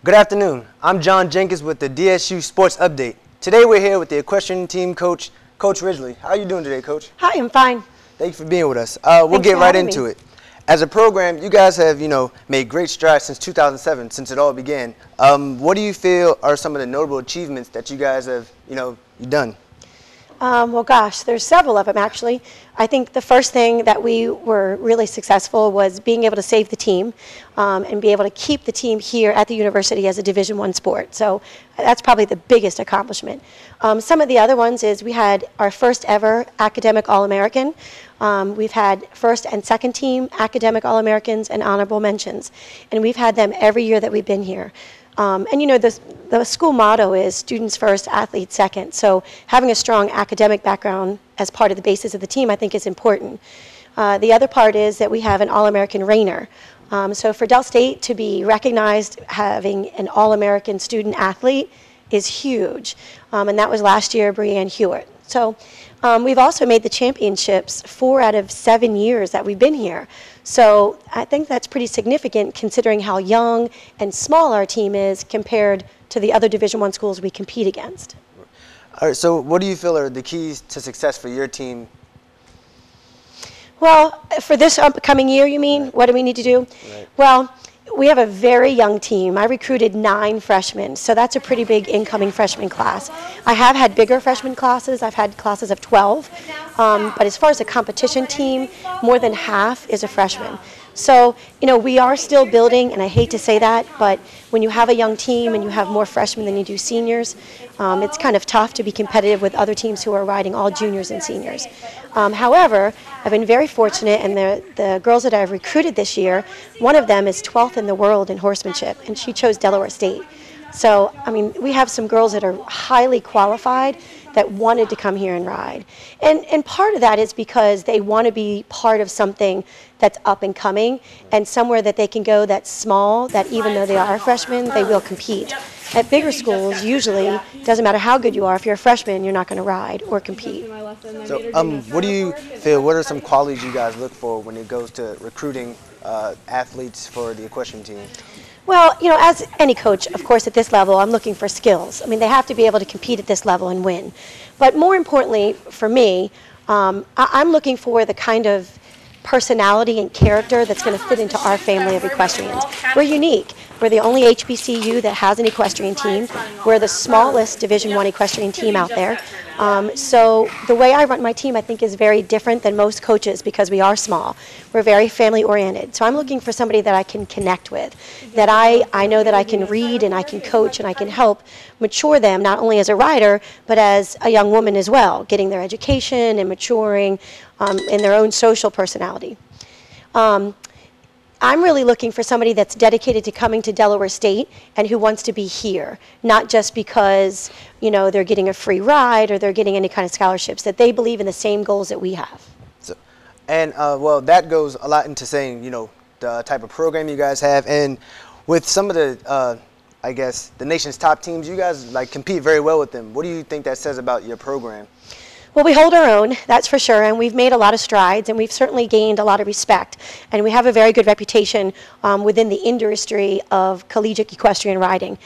Good afternoon. I'm John Jenkins with the DSU Sports Update. Today we're here with the Equestrian Team coach, Coach Ridgely. How are you doing today, Coach? Hi, I'm fine. Thank you for being with us. We'll get right into it. As a program, you guys have, made great strides since 2007, since it all began. What do you feel are some of the notable achievements that you guys have, done? Well, gosh, there's several of them, actually. I think the first thing that we were really successful was being able to save the team and be able to keep the team here at the university as a Division I sport. So that's probably the biggest accomplishment. Some of the other ones is we had our first ever academic All-American. We've had first and second team academic All-Americans and honorable mentions. And we've had them every year that we've been here. The school motto is students first, athletes second. So having a strong academic background as part of the basis of the team, I think, is important. The other part is that we have an All-American reigner. So for Del State to be recognized having an All-American student athlete is huge. And that was last year, Breanne Hewitt. So we've also made the championships 4 out of 7 years that we've been here. So I think that's pretty significant considering how young and small our team is compared to the other Division I schools we compete against. All right, so what do you feel are the keys to success for your team? Well, for this upcoming year, you mean? Right. What do we need to do? Right. Well, we have a very young team. I recruited 9 freshmen, so that's a pretty big incoming freshman class. I have had bigger freshman classes. I've had classes of 12. But as far as a competition team, more than half is a freshman. So, we are still building, and I hate to say that, but when you have a young team and you have more freshmen than you do seniors, it's kind of tough to be competitive with other teams who are riding all juniors and seniors. However, I've been very fortunate, and the girls that I've recruited this year, one of them is 12th in the world in horsemanship, and she chose Delaware State. So, we have some girls that are highly qualified that wanted to come here and ride. And part of that is because they want to be part of something that's up and coming and somewhere that they can go that's small, that even though they are freshmen, they will compete. At bigger schools, usually, it doesn't matter how good you are, if you're a freshman, you're not going to ride or compete. So what do you feel, what are some qualities you guys look for when it goes to recruiting athletes for the equestrian team? Well, as any coach, of course, at this level, I'm looking for skills. They have to be able to compete at this level and win. But more importantly, for me, I'm looking for the kind of personality and character that's going to fit into our family of equestrians. We're unique. We're the only HBCU that has an equestrian team. We're the smallest Division I equestrian team out there. So the way I run my team, I think, is very different than most coaches because we are small. We're very family-oriented. So I'm looking for somebody that I can connect with, that I know that I can read and I can coach and I can help mature them, not only as a rider, but as a young woman as well, getting their education and maturing in their own social personality. I'm really looking for somebody that's dedicated to coming to Delaware State and who wants to be here, not just because, they're getting a free ride or they're getting any kind of scholarships, that they believe in the same goals that we have. So, and, well, that goes a lot into saying, the type of program you guys have. And with some of the, I guess, the nation's top teams, you guys, compete very well with them. What do you think that says about your program? Well, we hold our own, that's for sure, and we've made a lot of strides, and we've certainly gained a lot of respect. And we have a very good reputation within the industry of collegiate equestrian riding.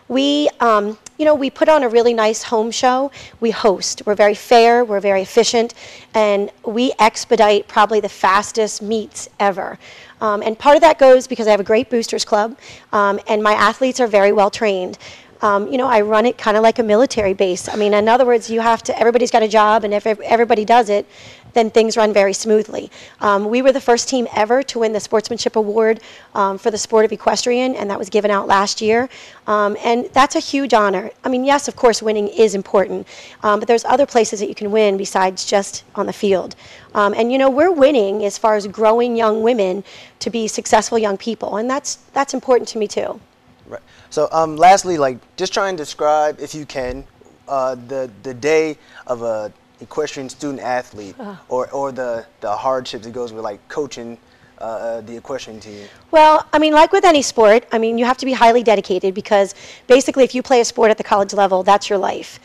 We put on a really nice home show. We host. We're very fair, we're very efficient, and we expedite probably the fastest meets ever. And part of that goes because I have a great boosters club, and my athletes are very well trained. I run it kind of like a military base. In other words, everybody's got a job, and if everybody does it, then things run very smoothly. We were the first team ever to win the Sportsmanship Award for the sport of equestrian, and that was given out last year. And that's a huge honor. Yes, of course, winning is important, but there's other places that you can win besides just on the field. And we're winning as far as growing young women to be successful young people, and that's important to me too. Right. So lastly, just try and describe, if you can, the day of a equestrian student athlete or the hardships that goes with coaching the equestrian team. Well, like with any sport, you have to be highly dedicated because basically if you play a sport at the college level, that's your life.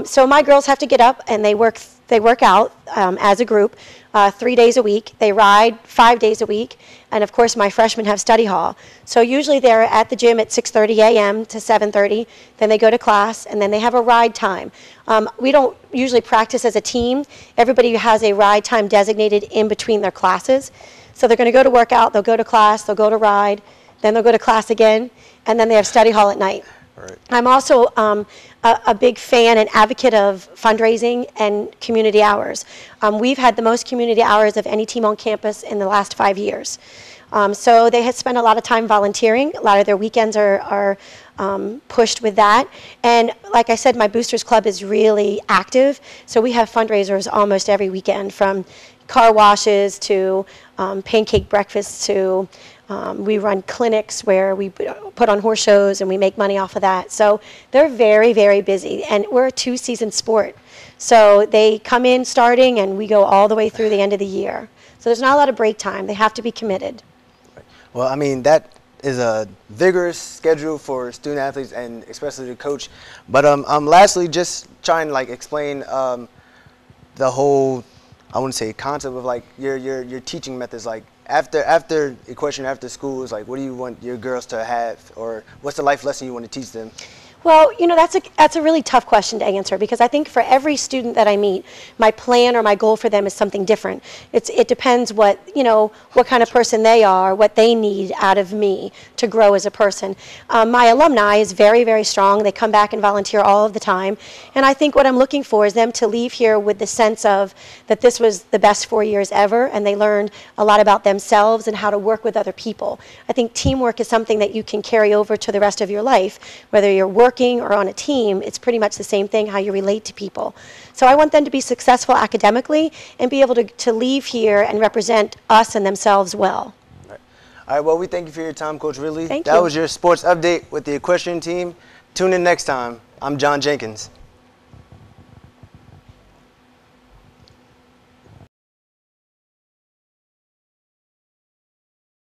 So my girls have to get up and they work They work out as a group 3 days a week. They ride 5 days a week. And of course, my freshmen have study hall. So usually they're at the gym at 6:30 a.m. to 7:30. Then they go to class, and then they have a ride time. We don't usually practice as a team. Everybody has a ride time designated in between their classes. So they're going to go to workout, they'll go to class, they'll go to ride, then they'll go to class again, and then they have study hall at night. Right. I'm also a big fan and advocate of fundraising and community hours. We've had the most community hours of any team on campus in the last 5 years. So they have spent a lot of time volunteering. A lot of their weekends are pushed with that. And like I said, my Boosters Club is really active. So we have fundraisers almost every weekend, from car washes to pancake breakfasts to we run clinics where we put on horse shows and we make money off of that. So they're very, very busy. And we're a 2-season sport. So they come in starting and we go all the way through the end of the year. So there's not a lot of break time. They have to be committed. Well, I mean, that is a vigorous schedule for student athletes and especially the coach. But lastly, just trying to like explain the whole, I wouldn't say concept of like your teaching methods. Like after equestrian, after school, is like, what do you want your girls to have, or what's the life lesson you want to teach them? Well, you know, that's a really tough question to answer, because I think for every student that I meet, my plan or my goal for them is something different. It depends what, you know, what kind of person they are, what they need out of me to grow as a person. My alumni is very, very strong. They come back and volunteer all of the time. And I think what I'm looking for is them to leave here with the sense of that this was the best 4 years ever, and they learned a lot about themselves and how to work with other people. I think teamwork is something that you can carry over to the rest of your life, whether you're working or on a team. It's pretty much the same thing, how you relate to people. So I want them to be successful academically and be able to leave here and represent us and themselves well. All right, well, we thank you for your time, Coach Ridley. Thank you. That you. was your sports update with the Equestrian Team. Tune in next time. I'm John Jenkins.